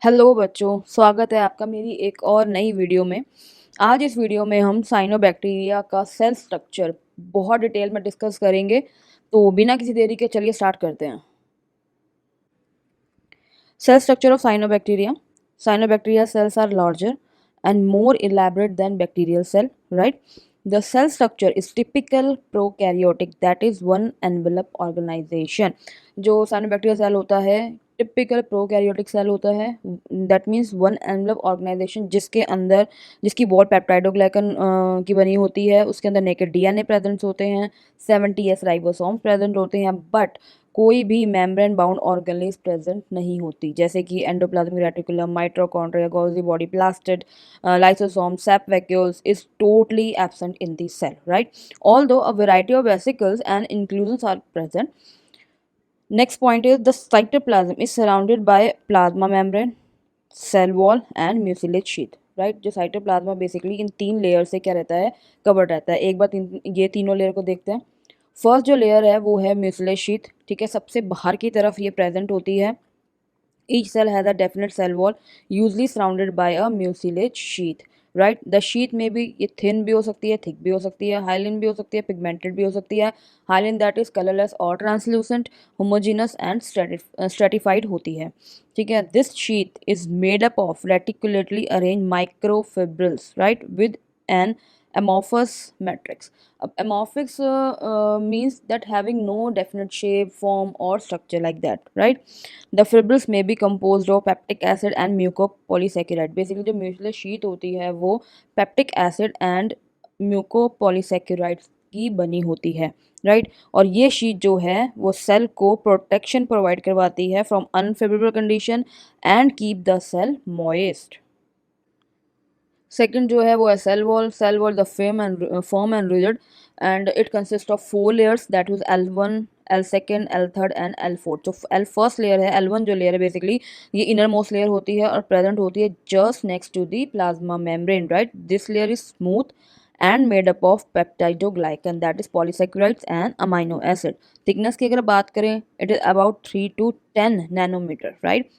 Hello बच्चों, स्वागत है आपका मेरी एक और नई वीडियो में। आज इस वीडियो में हम साइनोबैक्टीरिया का सेल स्ट्रक्चर बहुत डिटेल में डिस्कस करेंगे। तो बिना किसी देरी के चलिए स्टार्ट करते हैं। Cell structure of cyanobacteria. Cyanobacteria cells are larger and more elaborate than bacterial cell, right? The cell structure is typical prokaryotic, that is one envelope organization. जो cyanobacteria cell होता है टिपिकल प्रोकैरियोटिक सेल होता है, that means one envelope organization जिसके अंदर जिसकी wall peptidoglycan की बनी होती है, उसके अंदर नेकेड डीएनए प्रेजेंट होते हैं, 70s राइबोसोम्स प्रेजेंट होते हैं, बट कोई भी मेम्ब्रेन बाउंड ऑर्गेनेल्स प्रेजेंट नहीं होती, जैसे कि endoplasmic reticulum, mitochondria, Golgi body, plastid, lysosome, sap vacuoles is totally absent in this cell, right? Although a variety of vesicles and inclusions are present. Next point is the cytoplasm is surrounded by plasma membrane, cell wall and mucilage sheath, right? जो cytoplasm basically इन तीन layer से क्या रहता है, covered रहता है। एक बार ये तीनों लेयर को देखते हैं। फर्स्ट जो लेयर है वो है म्यूसिलेज शीथ, ठीक है, सबसे बाहर की तरफ ये प्रेजेंट होती है। Each cell has a definite cell wall usually surrounded by a mucilage sheath, right? The sheath में भी ये थिन भी हो सकती है, थिक भी हो सकती है, हाइलिन भी हो सकती है, पिगमेंटेड भी हो सकती है। हाइलिन दैट इज कलरलेस और ट्रांसल्यूसेंट, होमोजीनस एंड स्ट्रेटिफाइड होती है, ठीक है। This sheath is made up of reticulately arrange microfibrils, right, with an amorphous matrix. Amorphous means that having no definite shape, form or structure like that, right? The fibrils may be composed of peptic acid and mucopolysaccharide. Basically जो mucilage sheath होती है वो peptic acid and mucopolysaccharides की बनी होती है, right? और ये शीट जो है वो सेल को प्रोटेक्शन प्रोवाइड करवाती है from unfavourable condition and keep the cell moist. Second जो है वो है cell wall. Cell wall the firm and rigid and it consists of four layers, that is L1, L2, L3 and L4। जो L first layer है, L1 जो layer है basically ये inner most layer होती है और प्रेजेंट होती है just next to the plasma membrane, right? This layer is smooth and made up of peptidoglycan, that is polysaccharides and amino acid. Thickness की अगर बात करें it is about 3 to 10 nanometre, right?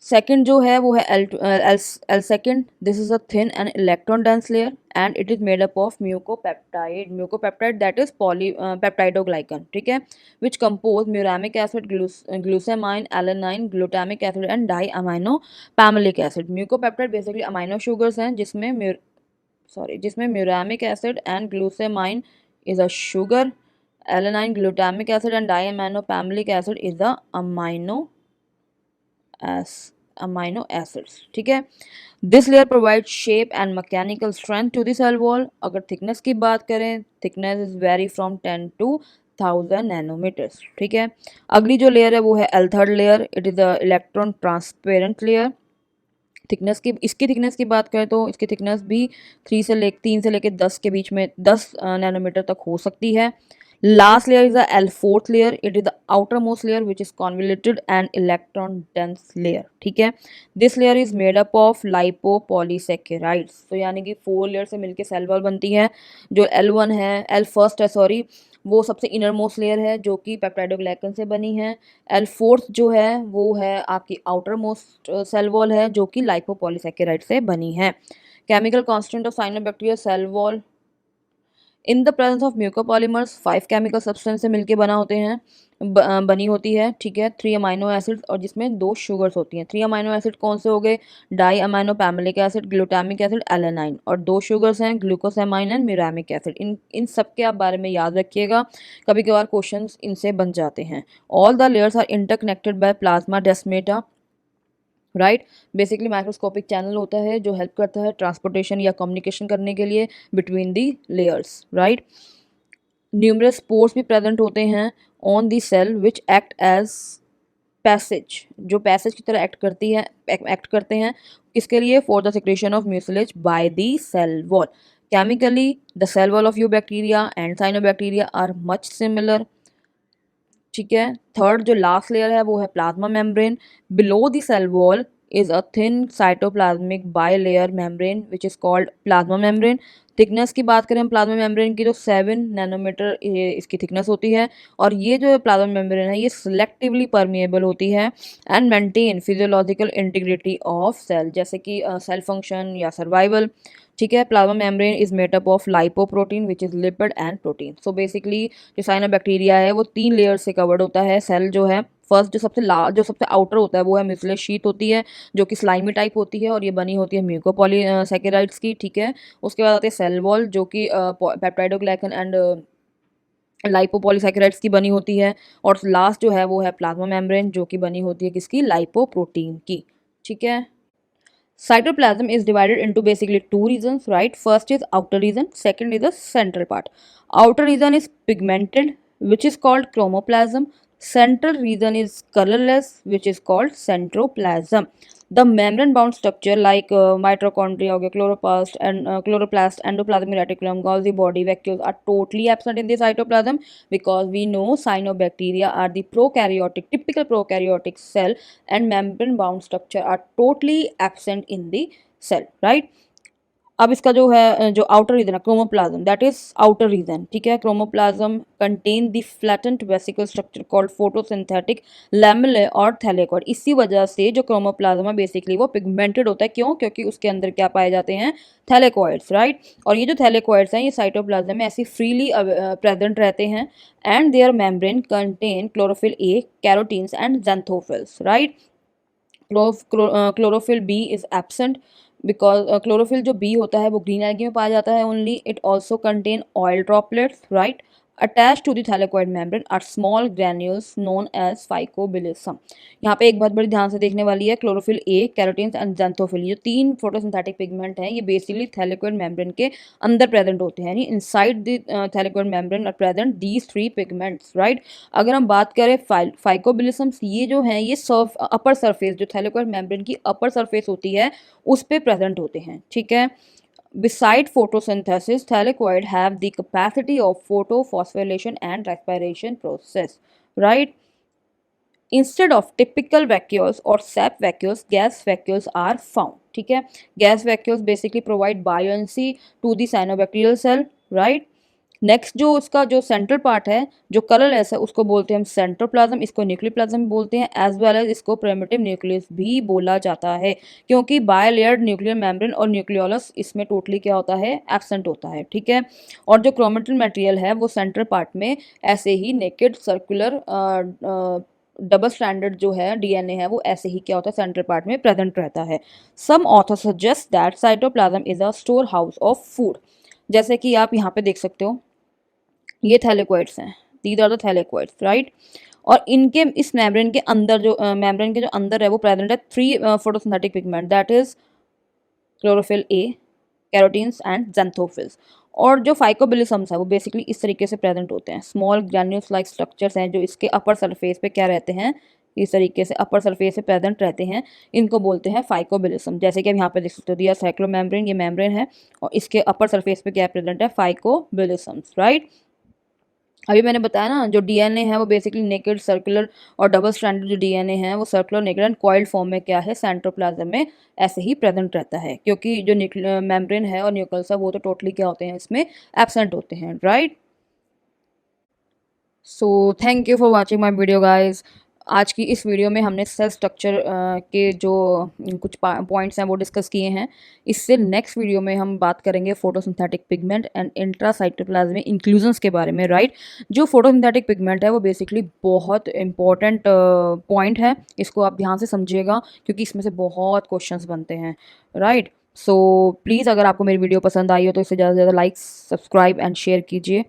Second जो है वो है L second. This is a thin and electron dense layer and it is made up of mucopeptide that is poly peptidoglycan, ठीक है, which compose muramic acid, glucosamine, alanine, glutamic acid and di amino pimelic acid. Mucopeptide basically amino sugars हैं जिसमें muramic acid and glucosamine is a sugar, alanine, glutamic acid and di amino pimelic acid is a amino acids, ठीक है। This layer provide shape and mechanical strength to the cell wall. अगर thickness की बात करें, thickness is vary from 10 to 1000 nanometres, ठीक है। अगली जो लेयर है वो है L third layer. It is the electron transparent layer. इसकी थिकनेस की बात करें तो इसकी थिकनेस भी 3 से लेकर 10 के बीच में 10 नैनोमीटर तक हो सकती है। Last layer is the L4th layer. It is the outermost layer which is convoluted and electron dense layer, ठीक है। This layer is made up of lipopolysaccharides. तो यानी कि 4 लेयर से मिलके सेल वॉल बनती है। जो L1 है, L फर्स्ट है सॉरी, वो सबसे इनर मोस्ट लेयर है जो कि पेप्टाइडोग्लाइकन से बनी है। L4th जो है वो है आपकी आउटर मोस्ट सेल वॉल है जो कि लाइपोपॉलीसैकेराइड से बनी है। Chemical constant of cyanobacteria cell wall in the presence of mucopolymers 5 chemical substance से मिलके बनी होती है, ठीक है। 3 अमाइनो एसिड और जिसमें 2 शुगर्स होती हैं। 3 अमाइनो एसिड कौन से हो गए? Di amino pimelic acid, glutamic acid, alanine, और 2 शुगर्स हैं ग्लूकोसामाइन एंड म्यूरामिक एसिड। इन सब के आप बारे में याद रखिएगा, कभी कभार क्वेश्चन इनसे बन जाते हैं। All the layers are interconnected by plasmodesmata, right? Basically microscopic channel होता है जो हेल्प करता है ट्रांसपोर्टेशन या कम्युनिकेशन करने के लिए between the layers, right? Numerous spores भी प्रेजेंट होते हैं on the cell which act as passage, जो पैसेज की तरह एक्ट करते हैं इसके लिए for the secretion of mucilage by the cell wall. Chemically the cell wall of eubacteria and cyanobacteria are much similar, ठीक है। थर्ड जो लास्ट लेयर है वो है plasma membrane. Below the cell wall is a thin cytoplasmic by layer membrane which is called plasma membrane. Thickness की बात करें हम प्लाज्मा मेम्ब्रेन की, तो 7 नैनोमीटर इसकी थिकनेस होती है। और ये जो प्लाज्मा मेम्ब्रेन है ये सिलेक्टिवली परमिएबल होती है and maintain physiological integrity of cell, जैसे कि सेल फंक्शन या सर्वाइवल। ठीक है, plasma membrane is made up of lipoprotein which is lipid and protein. So basically जो साइनोबैक्टीरिया है वो 3 लेयर से कवर्ड होता है। सेल जो है फर्स्ट जो सबसे आउटर होता है वो है म्यूसिलेज शीट होती है, जो कि स्लाइमी टाइप होती है और ये बनी होती है म्यूकोपॉलीसैकेराइड्स की। ठीक है, उसके बाद आते हैं सेल वॉल, जो कि पेप्टाइडोग्लाइकन एंड लाइपोपॉलीसैकेराइड्स की बनी होती है। और लास्ट जो है वो है प्लाज्मा मेम्ब्रेन, जो कि बनी होती है किसकी, लाइपोप्रोटीन की। ठीक है, cytoplasm is divided into basically two regions, right? First is outer region, second is the central part. Outer region is pigmented, which is called chromatoplasm. Central region is colorless, which is called centroplasm. The membrane bound structure like mitochondria, okay, chloroplast, endoplasmic reticulum, Golgi body, vacuoles are totally absent in the cytoplasm, because we know cyanobacteria are the typical prokaryotic cell, and membrane bound structure are totally absent in the cell, right? अब इसका जो है जो outer region है chromoplasm, that is outer region. ठीक है, chromoplasm contain the flattened vesicle structure called photosynthetic lamellae और thylakoid. इसी वजह से जो क्रोमोप्लाज्म है बेसिकली वो पिगमेंटेड होता है। क्यों? क्योंकि उसके अंदर क्या पाए जाते हैं, थैलेकॉइड्स, राइट। और ये जो थैलेकॉइड्स हैं ये साइटोप्लाज्म में ऐसे फ्रीली प्रेजेंट रहते हैं, and their membrane contain chlorophyll a, carotenes and xanthophylls, right. Chlorophyll b is absent, because chlorophyll जो बी होता है वो ग्रीन एल्गी में पाया जाता है only. It also contain oil droplets, right. Attach to the thylakoid membrane are small granules known as phycobilisome. यहाँ पे एक बहुत बड़ी ध्यान से देखने वाली है, chlorophyll a, carotenes and xanthophyll, ये 3 फोटोसिंथेटिक पिगमेंट हैं, ये बेसिकली थैलेकॉइड मेम्ब्रेन के अंदर प्रेजेंट होते हैं, यानी inside the thylakoid membrane are present these 3 pigments, right. अगर हम बात करें फाइकोबिलिसम्स, ये जो हैं ये अपर सरफेस, जो थैलेकॉइड मेम्ब्रेन की अपर सरफेस होती है उस पे प्रेजेंट होते हैं। ठीक है, beside photosynthesis thylakoid have the capacity of photophosphorylation and respiration process, right? Instead of typical vacuoles or sap vacuoles, gas vacuoles are found. ठीक है, gas vacuoles basically provide buoyancy to the cyanobacterial cell, right? Next जो उसका जो central part है जो colourless है उसको बोलते हैं हम सेंट्रोप्लाज्म, इसको न्यूक्लियोप्लाज्म बोलते हैं, एज वेल एज इसको प्रिमिटिव न्यूक्लियस भी बोला जाता है, क्योंकि बायलेयर्ड न्यूक्लियर मेम्ब्रेन और न्यूक्लियोलस इसमें टोटली क्या होता है, एब्सेंट होता है। ठीक है, और जो क्रोमेटिन मटेरियल है वो सेंट्रल पार्ट में ऐसे ही नेकेड सर्कुलर डबल स्टैंडर्ड जो है डीएनए है वो ऐसे ही क्या होता है, सेंट्रल पार्ट में प्रेजेंट रहता है। Some author suggest that cytoplasm is a store house of food. जैसे कि आप यहाँ पे देख सकते हो, ये थैलेकॉइड्स हैं, these are the thylakoids, right. और इनके इस मेम्ब्रेन के अंदर जो मेम्ब्रेन के जो अंदर है वो प्रेजेंट है 3 photosynthetic pigment, that is chlorophyll a, carotenes and xanthophylls. और जो फाइकोबिलिसम्स है वो बेसिकली इस तरीके से प्रेजेंट होते हैं, स्मॉल ग्रैन्यूल्स लाइक स्ट्रक्चर्स हैं जो इसके अपर सरफेस पे क्या रहते हैं, इस तरीके से अपर सरफेस पे प्रेजेंट रहते हैं, इनको बोलते हैं फाइकोबिलिसम। जैसे कि आप यहाँ पे देख सकते हो, दिया साइक्लोमेम्ब्रेन, ये मेम्ब्रेन है और इसके अपर सरफेस पे क्या प्रेजेंट है, फाइकोबिलिसम्स, राइट। अभी मैंने बताया ना जो डीएनए है वो बेसिकली नेकेड सर्कुलर और डबल स्ट्रैंडेड जो डीएनए है वो circular, naked and coiled form में क्या है, सेंट्रोप्लाज्म में ऐसे ही प्रेजेंट रहता है, क्योंकि जो मेम्ब्रेन है और न्यूक्लियस है वो तो टोटली क्या होते हैं, इसमें एब्सेंट होते हैं, right. So thank you for watching my video guys. आज की इस वीडियो में हमने सेल स्ट्रक्चर के जो कुछ पॉइंट्स हैं वो डिस्कस किए हैं। इससे नेक्स्ट वीडियो में हम बात करेंगे photosynthetic pigment and intracytoplasmic inclusions के बारे में, राइट। जो फोटोसिंथेटिक पिगमेंट है वो बेसिकली बहुत इंपॉर्टेंट पॉइंट है, इसको आप ध्यान से समझिएगा क्योंकि इसमें से बहुत क्वेश्चंस बनते हैं, राइट। सो प्लीज़ अगर आपको मेरी वीडियो पसंद आई हो तो इसे ज़्यादा से ज़्यादा लाइक, सब्सक्राइब एंड शेयर कीजिए।